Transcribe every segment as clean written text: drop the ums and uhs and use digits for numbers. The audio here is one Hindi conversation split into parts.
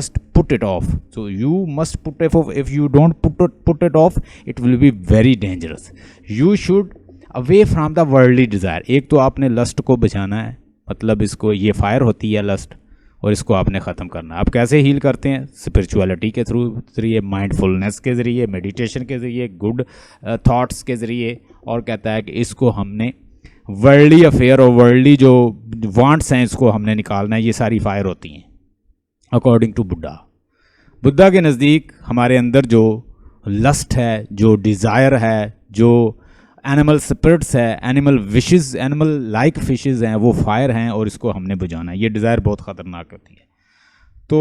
must put it off. So you must put it off. If you don't put it off, it will be very dangerous. You should away from the worldly desire. एक तो आपने लस्ट को बचाना है, मतलब इसको, ये फायर होती है लस्ट, और इसको आपने ख़त्म करना है। आप कैसे हील करते हैं? स्पिरिचुअलिटी के थ्रू ज़रिए, माइंडफुलनेस के ज़रिए, मेडिटेशन के ज़रिए, गुड थॉट्स के ज़रिए। और कहता है कि इसको हमने वर्ल्डली अफेयर और वर्ल्डली जो वांट्स हैं इसको हमने निकालना है। ये सारी फायर होती हैं अकॉर्डिंग टू बुद्धा के नज़दीक हमारे अंदर जो लस्ट है, जो डिज़ायर है, जो एनिमल स्पिरिट्स है, animal wishes, animal like fishes हैं, वो फायर हैं और इसको हमने बुझाना है। ये डिज़ायर बहुत ख़तरनाक होती है। तो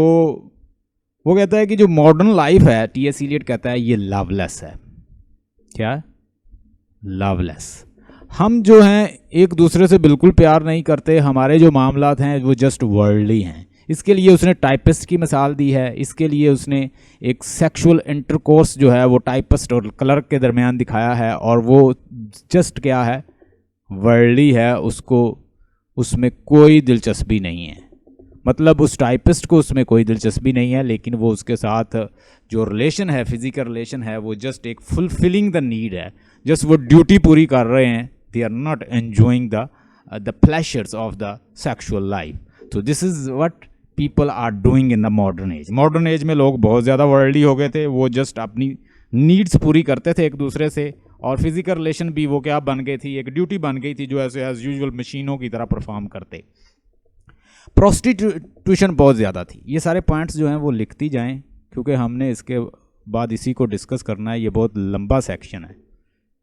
वो कहता है कि जो मॉडर्न लाइफ है, टी.एस. इलियट कहता है, ये लवलेस है। क्या? लवलेस। हम जो हैं एक दूसरे से बिल्कुल प्यार नहीं करते, हमारे जो मामलात हैं वो जस्ट वर्ल्डली हैं। इसके लिए उसने टाइपिस्ट की मिसाल दी है। इसके लिए उसने एक सेक्सुअल इंटरकोर्स जो है वो टाइपिस्ट और क्लर्क के दरमियान दिखाया है, और वो जस्ट क्या है? वर्ल्डली है। उसको उसमें कोई दिलचस्पी नहीं है, मतलब उस टाइपिस्ट को उसमें कोई दिलचस्पी नहीं है, लेकिन वो उसके साथ जो रिलेशन है, फिजिकल रिलेशन है, वो जस्ट एक फुलफिलिंग द नीड है। जस्ट वो ड्यूटी पूरी कर रहे हैं। They are not enjoying the pleasures of the sexual life. तो this is what people are doing in the modern age. Modern age में लोग बहुत ज़्यादा वर्ल्डली हो गए थे। वो जस्ट अपनी नीड्स पूरी करते थे एक दूसरे से, और फिजिकल रिलेशन भी वो क्या बन गई थी? एक ड्यूटी बन गई थी, जो ऐसे एज यूजुअल मशीनों की तरह परफॉर्म करते। प्रोस्टिट्यूशन बहुत ज़्यादा थी। ये सारे पॉइंट्स जो हैं वो लिखती जाएं, क्योंकि हमने इसके बाद इसी को डिस्कस करना है। ये बहुत लंबा सेक्शन है,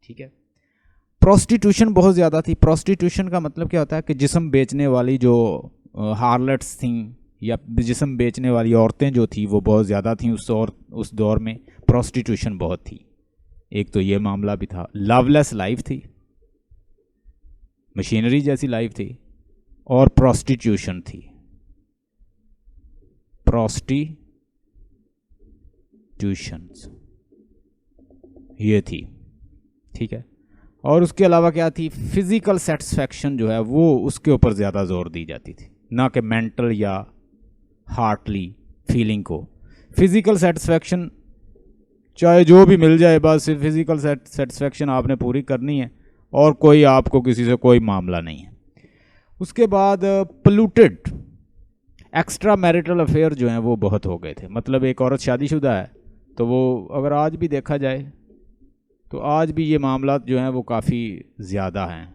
ठीक है। प्रोस्टिट्यूशन बहुत ज़्यादा थी। प्रोस्टिट्यूशन का मतलब क्या होता है कि जिस्म बेचने वाली जो हार्लेट्स थी, या जिस्म बेचने वाली औरतें जो थी, वो बहुत ज़्यादा थी उस दौर में। प्रोस्टिट्यूशन बहुत थी। एक तो ये मामला भी था। लवलेस लाइफ थी, मशीनरी जैसी लाइफ थी, और प्रोस्टिट्यूशन थी। प्रोस्टिट्यूशंस ये थी, ठीक है। और उसके अलावा क्या थी? फिज़िकल सेटिस्फैक्शन जो है वो उसके ऊपर ज़्यादा जोर दी जाती थी, ना कि मेंटल या हार्टली फीलिंग को। फिज़िकल सेटिस्फैक्शन चाहे जो भी मिल जाए, बस फिज़िकल सेटिस्फैक्शन आपने पूरी करनी है, और कोई आपको किसी से कोई मामला नहीं है। उसके बाद पोल्यूटेड एक्स्ट्रा मैरिटल अफेयर जो हैं वो बहुत हो गए थे। मतलब एक औरत शादीशुदा है, तो वो अगर आज भी देखा जाए तो आज भी ये मामला जो हैं वो काफ़ी ज़्यादा हैं।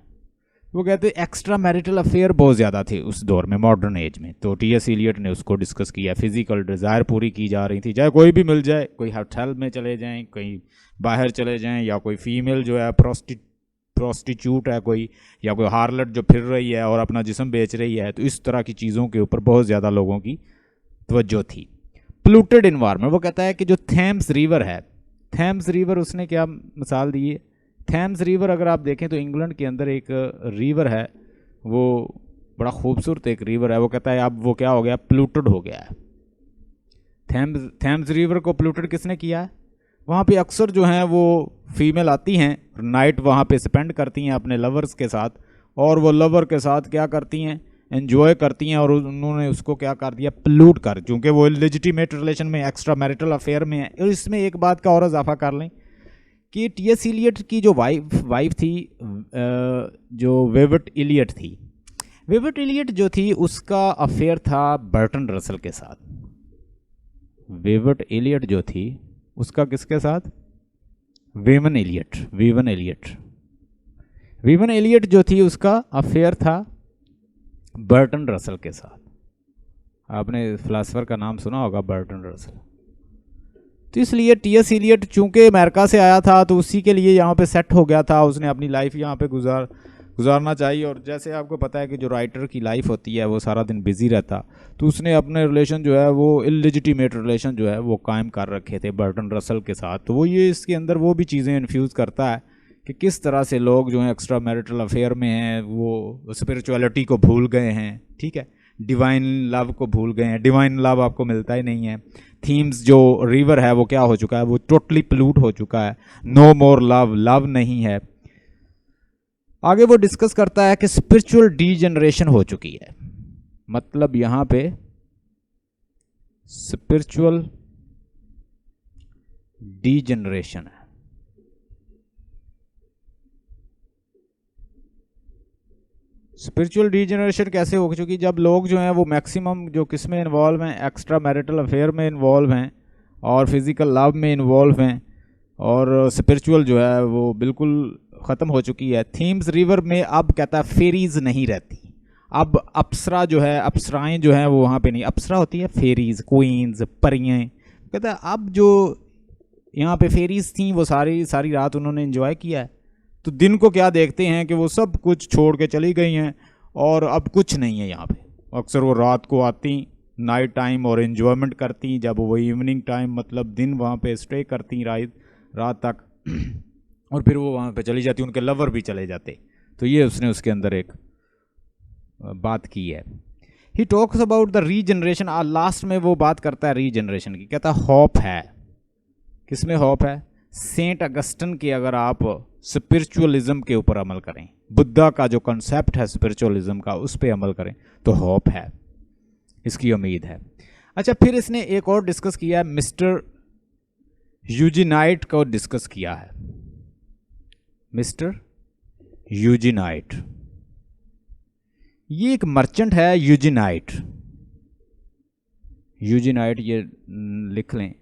वो कहते हैं एक्स्ट्रा मैरिटल अफेयर बहुत ज़्यादा थे उस दौर में, मॉडर्न एज में। तो टी.एस. इलियट ने उसको डिस्कस किया। फिज़िकल डिज़ायर पूरी की जा रही थी, चाहे कोई भी मिल जाए, कोई होटल में चले जाएं, कहीं बाहर चले जाएं, या कोई फीमेल जो है प्रोस्टिट्यूट है कोई, या कोई हार्लट जो फिर रही है और अपना जिस्म बेच रही है। तो इस तरह की चीज़ों के ऊपर बहुत ज़्यादा लोगों की तवज्जो थी। पोल्यूटेड इन्वायरमेंट, वो कहता है कि जो थेम्स रिवर है, थेम्स रिवर उसने क्या मिसाल दी है? थेम्स रिवर अगर आप देखें तो इंग्लैंड के अंदर एक रिवर है, वो बड़ा खूबसूरत एक रिवर है। वो कहता है अब वो क्या हो गया? पोल्यूटेड हो गया है। थेम्स रिवर को पोल्यूटेड किसने किया है? वहाँ पे अक्सर जो हैं वो फीमेल आती हैं, नाइट वहाँ पे स्पेंड करती हैं अपने लवर्स के साथ, और वो लवर के साथ क्या करती हैं? एंजॉय करती हैं, और उन्होंने उसको क्या कर दिया? पोल्यूट कर, चूँकि वो इलेजिटिमेट रिलेशन में, एक्स्ट्रा मैरिटल अफेयर में है। और इसमें एक बात का और इजाफा कर लें कि टी.एस. इलियट की जो वाइफ थी, जो वेविट इलियट थी, वेविट इलियट जो थी उसका अफेयर था बर्टन रसल के साथ। वेविट इलियट जो थी उसका किसके साथ? वीवन इलियट जो थी उसका अफेयर था बर्टन रसल के साथ। आपने फिलासफर का नाम सुना होगा, बर्टन रसल। तो इसलिए टी.एस. इलियट चूंकि अमेरिका से आया था, तो उसी के लिए यहाँ पे सेट हो गया था। उसने अपनी लाइफ यहाँ पे गुजारना चाहिए। और जैसे आपको पता है कि जो राइटर की लाइफ होती है वो सारा दिन बिजी रहता, तो उसने अपने रिलेशन जो है वो इलेजिटिमेट रिलेशन जो है वो कायम कर रखे थे बर्टन रसल के साथ। तो वो ये इसके अंदर वो भी चीज़ें इन्फ्यूज़ करता है कि किस तरह से लोग जो हैं एक्स्ट्रा मैरिटल अफेयर में हैं वो स्पिरिचुअलिटी को भूल गए हैं, ठीक है, डिवाइन लव को भूल गए हैं। डिवाइन लव आपको मिलता ही नहीं है। थीम्स जो रिवर है वो क्या हो चुका है? वो टोटली पोल्यूट हो चुका है। नो मोर लव, लव नहीं है। आगे वो डिस्कस करता है कि स्पिरिचुअल डीजनरेशन हो चुकी है। मतलब यहाँ पे स्पिरिचुअल डीजनरेशन है। स्पिरिचुअल डीजनरेशन कैसे हो चुकी? जब लोग जो हैं वो मैक्सिमम जो किस में इन्वॉल्व हैं, एक्स्ट्रा मैरिटल अफेयर में इन्वॉल्व हैं और फिजिकल लव में इन्वॉल्व हैं, और स्पिरिचुअल जो है वो बिल्कुल ख़त्म हो चुकी है। थीम्स रिवर में अब कहता है फेरीज नहीं रहती, अब अप्सरा जो है, अप्सराएं जो हैं वो वहाँ पे नहीं, अप्सरा होती है फेरीज, क्वींस, परियां। कहता है अब जो यहाँ पे फेरीज थी वो सारी सारी रात उन्होंने एंजॉय किया है, तो दिन को क्या देखते हैं कि वो सब कुछ छोड़ के चली गई हैं और अब कुछ नहीं है यहाँ पे। अक्सर वो रात को आती नाइट टाइम और एंजॉयमेंट करती, जब वो इवनिंग टाइम मतलब दिन वहाँ पे स्टे करती रात तक और फिर वो वहाँ पे चली जाती, उनके लवर भी चले जाते। तो ये उसने उसके अंदर एक बात की है। He talks about the regeneration, last में वो बात करता है रीजनरेशन की। कहता है होप है, किसमें होप है? सेंट अगस्टिन के अगर आप स्पिरिचुअलिज्म के ऊपर अमल करें, बुद्धा का जो कॉन्सेप्ट है स्पिरिचुअलिज्म का उस पर अमल करें तो होप है, इसकी उम्मीद है। अच्छा, फिर इसने एक और डिस्कस किया है, मिस्टर यूजिनाइट को डिस्कस किया है। मिस्टर यूजिनाइट, ये एक मर्चेंट है यूजिनाइट, यूजिनाइट ये लिख लें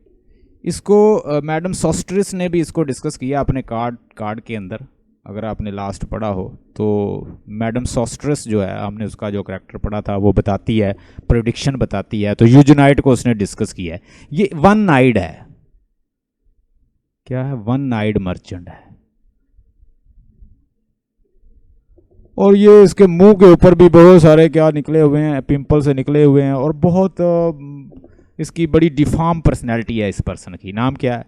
इसको। मैडम सोस्ट्रिस ने भी इसको डिस्कस किया अपने कार्ड के अंदर, अगर आपने लास्ट पढ़ा हो तो मैडम सोस्ट्रिस जो है, हमने उसका जो करैक्टर पढ़ा था वो बताती है, प्रेडिक्शन बताती है, तो यूजिनाइट को उसने डिस्कस किया है। ये वन नाइड है, क्या है? वन नाइड मर्चेंट है, और ये इसके मुंह के ऊपर भी बहुत सारे क्या निकले हुए हैं, पिंपल से निकले हुए हैं, और बहुत इसकी बड़ी डिफॉर्म पर्सनैलिटी है इस पर्सन की। नाम क्या है?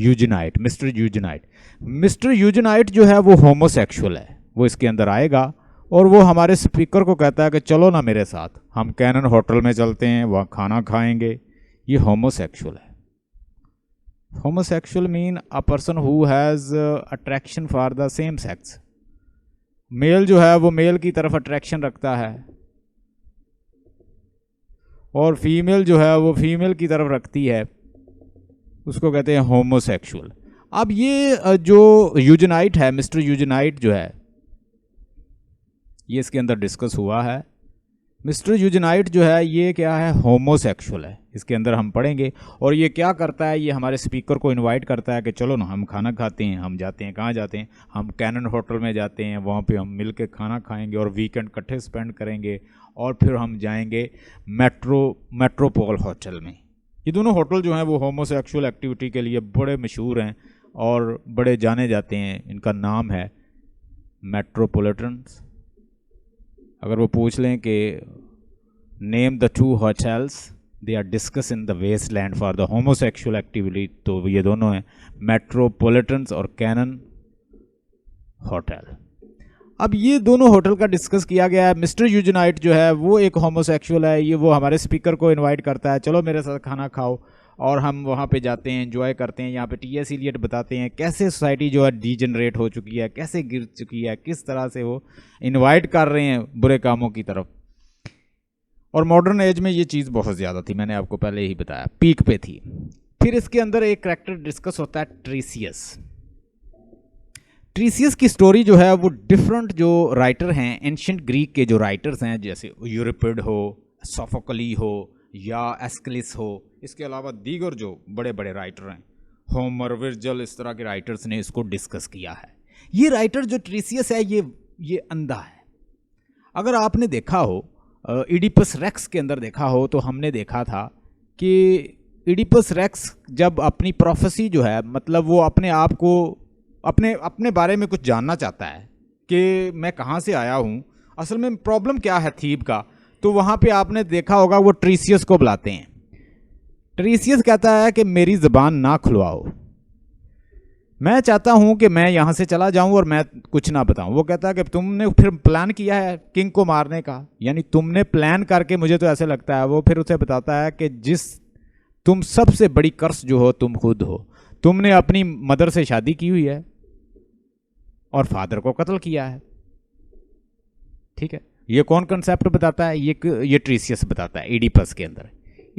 यूजिनाइट, मिस्टर यूजिनाइट। मिस्टर यूजिनाइट जो है वो होमोसेक्सुअल है, वो इसके अंदर आएगा और वो हमारे स्पीकर को कहता है कि चलो ना मेरे साथ, हम कैनन होटल में चलते हैं, वहाँ खाना खाएंगे। ये होमोसेक्सुअल है। Homosexual mean a person who has attraction for the same sex. Male जो है वो मेल की तरफ अट्रैक्शन रखता है और फीमेल जो है वो फीमेल की तरफ रखती है, उसको कहते हैं होमोसेक्सुअल। अब ये जो यूजिनाइट है, मिस्टर यूजिनाइट जो है, ये इसके अंदर डिस्कस हुआ है। मिस्टर यूजिनाइट जो है ये क्या है? होमोसेक्सुअल है, इसके अंदर हम पढ़ेंगे। और ये क्या करता है? ये हमारे स्पीकर को इनवाइट करता है कि चलो ना हम खाना खाते हैं। हम जाते हैं, कहाँ जाते हैं? हम कैनन होटल में जाते हैं, वहाँ पे हम मिल के खाना खाएंगे और वीकेंड इकट्ठे स्पेंड करेंगे, और फिर हम जाएंगे मेट्रोपोल होटल में। ये दोनों होटल जो हैं वो होमोसेक्सुअल एक्टिविटी के लिए बड़े मशहूर हैं और बड़े जाने जाते हैं। इनका नाम है मेट्रोपोलिटन्स। अगर वो पूछ लें कि name the two hotels they are discuss in the west land for the homosexual activity, तो ये दोनों हैं, मेट्रोपोलिटन्स और कैनन होटल। अब ये दोनों होटल का डिस्कस किया गया है। मिस्टर यूजिनाइट जो है वो एक होमोसेक्सुअल है, ये वो हमारे स्पीकर को इनवाइट करता है, चलो मेरे साथ खाना खाओ, और हम वहाँ पे जाते हैं, एंजॉय करते हैं। यहाँ पे टी.एस. इलियट बताते हैं कैसे सोसाइटी जो है डीजनरेट हो चुकी है, कैसे गिर चुकी है, किस तरह से वो इनवाइट कर रहे हैं बुरे कामों की तरफ। और मॉडर्न एज में ये चीज़ बहुत ज़्यादा थी, मैंने आपको पहले ही बताया, पीक पे थी। फिर इसके अंदर एक करैक्टर डिस्कस होता है, ट्रीसियस। ट्रीसियस की स्टोरी जो है वो डिफरेंट जो राइटर हैं, एंशिएंट ग्रीक के जो राइटर्स हैं, जैसे यूरिपिड हो, सोफोकली हो या एस्किलिस हो, इसके अलावा दीगर जो बड़े बड़े राइटर हैं, होमर, विर्जिल, इस तरह के राइटर्स ने इसको डिस्कस किया है। ये राइटर जो ट्रीसियस है ये अंधा है। अगर आपने देखा हो इडिपस रेक्स के अंदर देखा हो, तो हमने देखा था कि इडिपस रेक्स जब अपनी प्रोफेसी जो है, मतलब वो अपने आप को अपने बारे में कुछ जानना चाहता है कि मैं कहाँ से आया हूँ, असल में प्रॉब्लम क्या है थीब का, तो वहाँ पे आपने देखा होगा वो ट्रीसियस को बुलाते हैं। ट्रीसियस कहता है कि मेरी ज़बान ना खुलवाओ, मैं चाहता हूँ कि मैं यहाँ से चला जाऊँ और मैं कुछ ना बताऊँ। वो कहता है कि तुमने फिर प्लान किया है किंग को मारने का, यानी तुमने प्लान करके, मुझे तो ऐसे लगता है। वो फिर उसे बताता है कि तुम सबसे बड़ी कर्स जो हो तुम खुद हो। तुमने अपनी मदर से शादी की हुई है और फादर को कत्ल किया है। ठीक है, ये कौन कंसेप्ट बताता है? ये ट्रीसियस बताता है इडिपस के अंदर।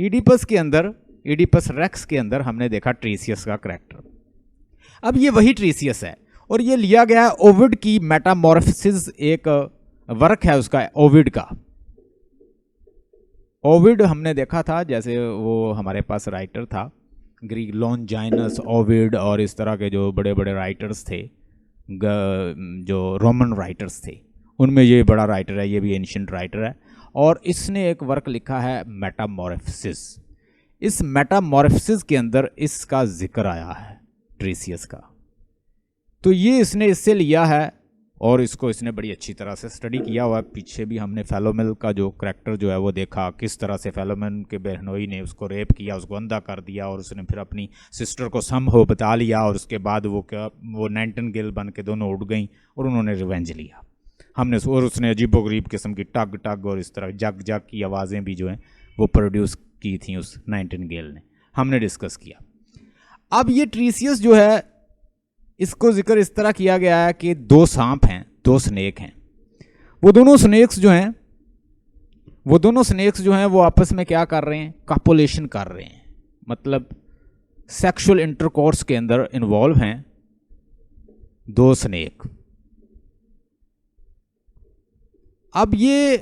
इडिपस के अंदर, इडिपस रेक्स के अंदर हमने देखा ट्रीसियस का करैक्टर। अब ये वही ट्रीसियस है और ये लिया गया है ओविड की मेटामॉर्फोसिस, एक वर्क है उसका, ओविड का। ओविड हमने देखा था, जैसे वो हमारे पास राइटर था ग्रीक, लॉन्जाइनस, ओविड और इस तरह के जो बड़े बड़े राइटर्स थे, जो रोमन राइटर्स थे, उनमें ये बड़ा राइटर है, ये भी एंशिएंट राइटर है। और इसने एक वर्क लिखा है मेटामॉर्फोसिस। इस मेटामॉर्फोसिस के अंदर इसका जिक्र आया है ट्रीसियस का। तो ये इसने इससे लिया है और इसको इसने बड़ी अच्छी तरह से स्टडी किया हुआ है। पीछे भी हमने फेलोमेल का जो करैक्टर जो है वो देखा, किस तरह से फेलोमेन के बहनोई ने उसको रेप किया, उसको अंधा कर दिया और उसने फिर अपनी सिस्टर को सम हो बता लिया और उसके बाद वो नाइटिंगेल बन के दोनों उड़ गई और उन्होंने रिवेंज लिया। हमने और उसने अजीबोगरीब किस्म की टग टग और इस तरह जग जग की आवाज़ें भी जो हैं वो प्रोड्यूस की थी उस नाइटिंगेल ने, हमने डिस्कस किया। अब ये ट्रीसियस जो है, इसको जिक्र इस तरह किया गया है कि दो सांप हैं, दो स्नेक हैं। वो दोनों स्नेक्स जो हैं वो आपस में क्या कर रहे हैं, कॉपुलेशन कर रहे हैं, मतलब सेक्सुअल इंटरकोर्स के अंदर इन्वॉल्व हैं दो स्नेक। अब ये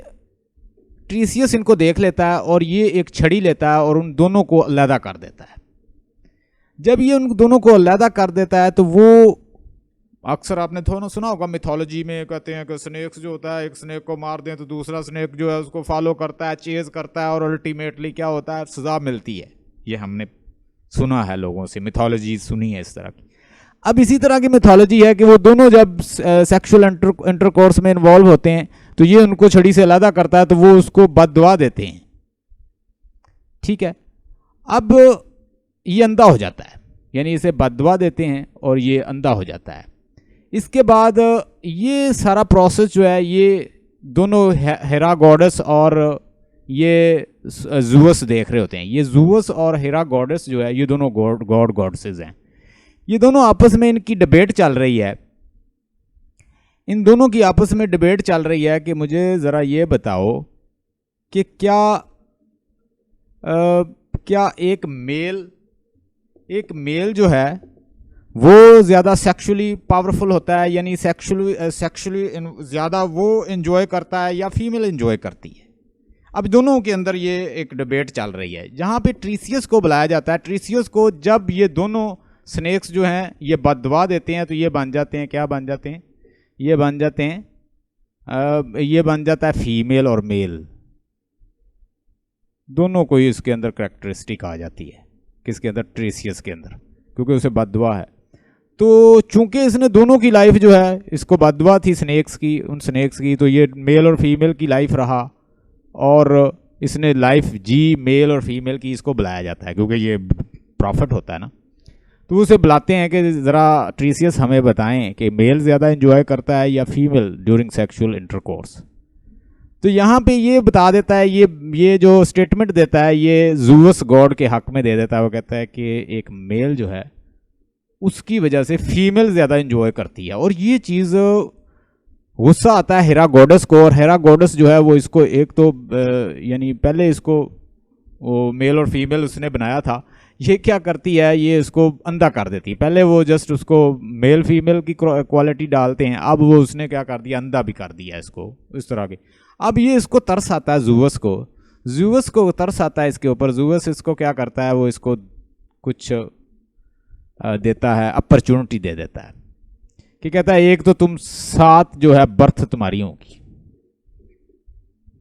ट्रीसियस इनको देख लेता है और ये एक छड़ी लेता है और उन दोनों को अलहदा कर देता है। जब ये उन दोनों को अलहदा कर देता है तो वो, अक्सर आपने थोड़ा सुना होगा मिथोलॉजी में कहते हैं कि स्नेक्स जो होता है, एक स्नेक को मार दें तो दूसरा स्नेक जो है उसको फॉलो करता है, चेज करता है और अल्टीमेटली क्या होता है, सजा मिलती है। ये हमने सुना है, लोगों से मिथोलॉजी सुनी है इस तरह की। अब इसी तरह की मिथोलॉजी है कि वो दोनों जब सेक्सुअल इंटरकोर्स में इन्वॉल्व होते हैं तो ये उनको छड़ी से अलहदा करता है तो वो उसको बददुआ देते हैं, ठीक है। अब ये अंधा हो जाता है, यानी इसे बददुआ देते हैं और ये अंधा हो जाता है। इसके बाद ये सारा प्रोसेस जो है, ये दोनों हेरा गॉडेस और ये जूअस देख रहे होते हैं। ये जूअस और हेरा गॉडेस जो है, ये दोनों गॉडेसेस हैं। ये दोनों आपस में इनकी डिबेट चल रही है। इन दोनों की आपस में डिबेट चल रही है कि मुझे ज़रा ये बताओ कि क्या एक मेल जो है वो ज़्यादा सेक्सुअली पावरफुल होता है, यानी सेक्सुअली ज़्यादा वो एंजॉय करता है या फीमेल एंजॉय करती है। अब दोनों के अंदर ये एक डिबेट चल रही है, जहाँ पे ट्रीसियस को बुलाया जाता है। ट्रीसियस को जब ये दोनों स्नेक्स जो हैं ये बददुआ देते हैं तो ये बन जाते हैं, क्या बन जाते हैं, ये बन जाता है फीमेल और मेल, दोनों को इसके अंदर करैक्टरिस्टिक आ जाती है। किसके अंदर, ट्रीसियस के अंदर, क्योंकि उसे बददुआ है। तो चूंकि इसने दोनों की लाइफ जो है, इसको बददुआ थी स्नेक्स की, उन स्नेक्स की, तो ये मेल और फीमेल की लाइफ रहा और इसने लाइफ जी मेल और फीमेल की। इसको बुलाया जाता है क्योंकि ये प्रॉफिट होता है ना, तो उसे बुलाते हैं कि ज़रा ट्रीसियस हमें बताएं कि मेल ज़्यादा एंजॉय करता है या फीमेल ड्यूरिंग सेक्सुअल इंटरकोर्स। तो यहाँ पे ये बता देता है, ये जो स्टेटमेंट देता है ये जूअस गॉड के हक में दे देता है। वो कहता है कि एक मेल जो है उसकी वजह से फीमेल ज़्यादा एंजॉय करती है। और ये चीज़ गुस्सा आता है हेरा गॉडेस को, और हेरा गॉडेस जो है वो इसको एक तो यानी पहले इसको वो मेल और फीमेल उसने बनाया था, ये क्या करती है, ये इसको अंधा कर देती है। पहले वो जस्ट उसको मेल फीमेल की क्वालिटी डालते हैं, अब वो उसने क्या कर दिया, अंधा भी कर दिया इसको, इस तरह के। अब ये इसको तरस आता है जूअस को तरस आता है इसके ऊपर। जूअस इसको क्या करता है, वो इसको कुछ देता है, अपॉर्चुनिटी दे देता है कि कहता है एक तो तुम 7 जो है बर्थ तुम्हारी होगी,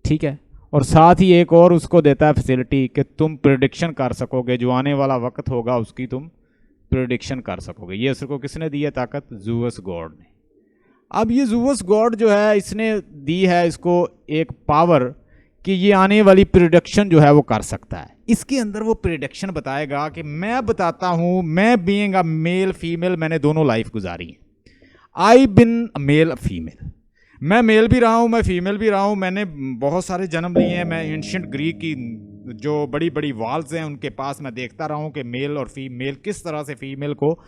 ठीक है, और साथ ही एक और उसको देता है फैसिलिटी कि तुम प्रेडिक्शन कर सकोगे, जो आने वाला वक्त होगा उसकी तुम प्रेडिक्शन कर सकोगे। ये उसको किसने दी है ताकत, जूअस गॉड ने। अब ये जूअस गॉड जो है इसने दी है इसको एक पावर कि ये आने वाली प्रेडिक्शन जो है वो कर सकता है। इसके अंदर वो प्रेडिक्शन बताएगा कि मैं बताता हूँ, मैं बीइंग अ मेल फीमेल, मैंने दोनों लाइफ गुजारी है। आई बिन मेल फीमेल, मैं मेल भी रहा हूँ, मैं फीमेल भी रहा हूँ, मैंने बहुत सारे जन्म लिए हैं। मैं एंशिएंट ग्रीक की जो बड़ी बड़ी वॉल्स हैं उनके पास मैं देखता रहा हूँ कि मेल और फीमेल किस तरह से फीमेल को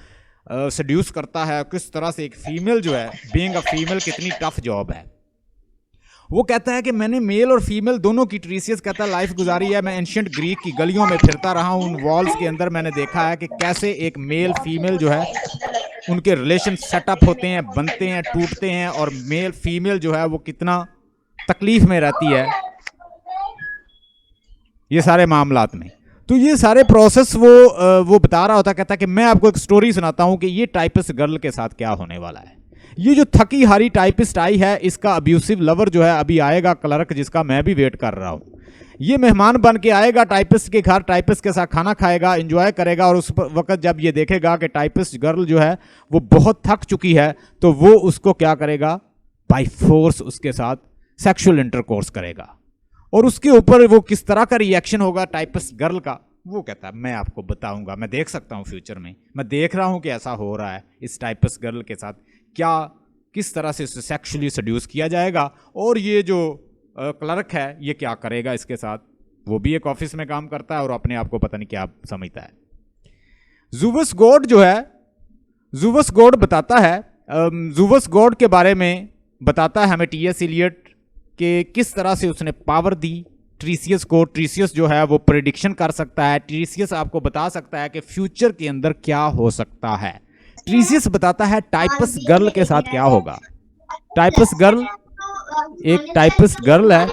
सेड्यूस करता है, किस तरह से एक फीमेल जो है बीइंग अ फीमेल कितनी टफ जॉब है। वो कहता है कि मैंने मेल और फीमेल दोनों की, ट्रीसियस कहता है, लाइफ गुजारी है। मैं एंशियंट ग्रीक की गलियों में फिरता रहा हूँ, उन वॉल्स के अंदर मैंने देखा है कि कैसे एक मेल फीमेल जो है उनके रिलेशन सेटअप होते हैं, बनते हैं, टूटते हैं, और मेल फीमेल जो है वो कितना तकलीफ में रहती है ये सारे मामलात में। तो ये सारे प्रोसेस वो बता रहा होता, कहता कि मैं आपको एक स्टोरी सुनाता हूं कि ये टाइपिस्ट गर्ल के साथ क्या होने वाला है। ये जो थकी हारी टाइपिस्ट आई है, इसका अब्यूसिव लवर जो है अभी आएगा, क्लर्क, जिसका मैं भी वेट कर रहा हूं। ये मेहमान बन के आएगा टाइपिस्ट के घर, टाइपिस्ट के साथ खाना खाएगा, एंजॉय करेगा, और उस वक्त जब ये देखेगा कि टाइपिस्ट गर्ल जो है वो बहुत थक चुकी है, तो वो उसको क्या करेगा, बाय फोर्स उसके साथ सेक्सुअल इंटरकोर्स करेगा। और उसके ऊपर वो किस तरह का रिएक्शन होगा टाइपिस्ट गर्ल का, वो कहता है मैं आपको बताऊंगा। मैं देख सकता हूँ फ्यूचर में, मैं देख रहा हूँ कि ऐसा हो रहा है इस टाइपिस्ट गर्ल के साथ, क्या किस तरह से उसे सेक्सुअली सड्यूस किया जाएगा, और ये जो क्लर्क है ये क्या करेगा इसके साथ। वो भी एक ऑफिस में काम करता है और अपने आप को पता नहीं क्या समझता है। ज़ूवस गॉड जो है, ज़ूवस गॉड बताता है, ज़ूवस गॉड के बारे में बताता है हमें टी.एस. इलियट कि किस तरह से उसने पावर दी ट्रीसियस को। ट्रीसियस जो है वो प्रेडिक्शन कर सकता है, ट्रीसियस आपको बता सकता है कि फ्यूचर के अंदर क्या हो सकता है। ट्रीसियस बताता है टाइपिस्ट गर्ल के साथ क्या होगा। टाइपिस्ट गर्ल एक टाइपिस्ट गर्ल है,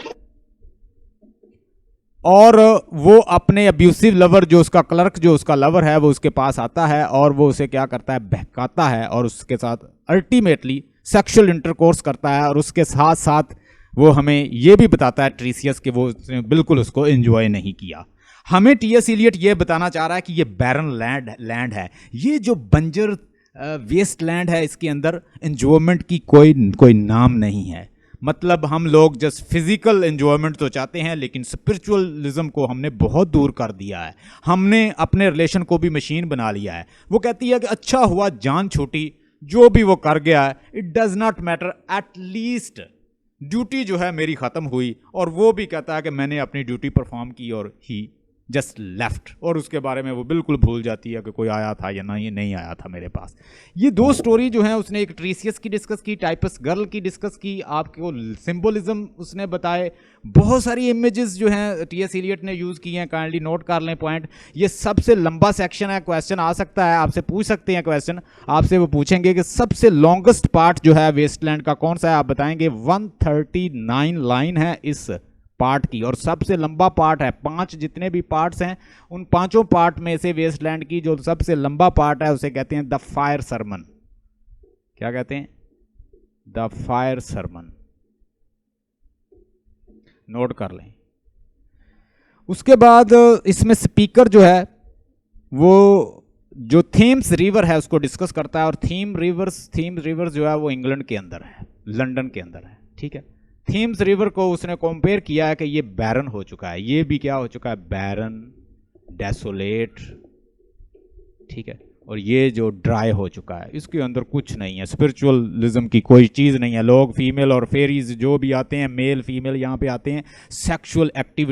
और वो अपने अब्यूसिव लवर, जो उसका क्लर्क, जो उसका लवर है, वो उसके पास आता है और वो उसे क्या करता है, बहकाता है, और उसके साथ अल्टीमेटली सेक्सुअल इंटरकोर्स करता है। और उसके साथ साथ वो हमें ये भी बताता है ट्रीसियस कि वो बिल्कुल उसको एंजॉय नहीं किया। हमें टी.एस. इलियट ये बताना चाह रहा है कि ये बैरन लैंड है, ये जो बंजर वेस्ट लैंड है, इसके अंदर एंजॉयमेंट की कोई नाम नहीं है। मतलब हम लोग जस्ट फिजिकल एंजॉयमेंट तो चाहते हैं, लेकिन स्पिरिचुअलिज्म को हमने बहुत दूर कर दिया है। हमने अपने रिलेशन को भी मशीन बना लिया है। वो कहती है कि अच्छा हुआ जान छूटी, जो भी वो कर गया है it does not matter, at least duty जो है मेरी ख़त्म हुई। और वो भी कहता है कि मैंने अपनी ड्यूटी परफॉर्म की और ही जस्ट लेफ्ट, और उसके बारे में वो बिल्कुल भूल जाती है कि कोई आया था या नहीं आया था मेरे पास। ये दो स्टोरी जो है उसने एक ट्रीसियस की डिस्कस की, टाइपिस्ट गर्ल की डिस्कस की, आपको सिंबलिज्म उसने बताए, बहुत सारी इमेजेस जो हैं टी.एस. इलियट ने यूज़ की हैं। काइंडली नोट कर लें पॉइंट। ये सबसे लंबा सेक्शन है, क्वेश्चन आ सकता है, आपसे पूछ सकते हैं क्वेश्चन, आपसे वो पूछेंगे कि सबसे लॉन्गेस्ट पार्ट जो है वेस्टलैंड का कौन सा है, आप बताएंगे। 139 लाइन है इस पार्ट की, और सबसे लंबा पार्ट है। 5 जितने भी पार्ट्स हैं, उन 5 पार्ट में से वेस्टलैंड की जो सबसे लंबा पार्ट है उसे कहते हैं द फायर सरमन। क्या कहते हैं? The fire Sarman. नोट कर लें। उसके बाद इसमें स्पीकर जो है वो जो थेम्स रिवर है उसको डिस्कस करता है, और थीम रिवर्स जो है वो इंग्लैंड के अंदर है, लंदन के अंदर है, ठीक है। थीम्स रिवर को उसने कंपेयर किया है कि ये बैरन हो चुका है, ये भी क्या हो चुका है, बैरन, डेसोलेट, ठीक है, और ये जो ड्राई हो चुका है, इसके अंदर कुछ नहीं है, स्पिरिचुअलिज्म की कोई चीज़ नहीं है। लोग फीमेल और फेरीज जो भी आते हैं, मेल फीमेल यहाँ पे आते हैं, सेक्सुअल एक्टिविटी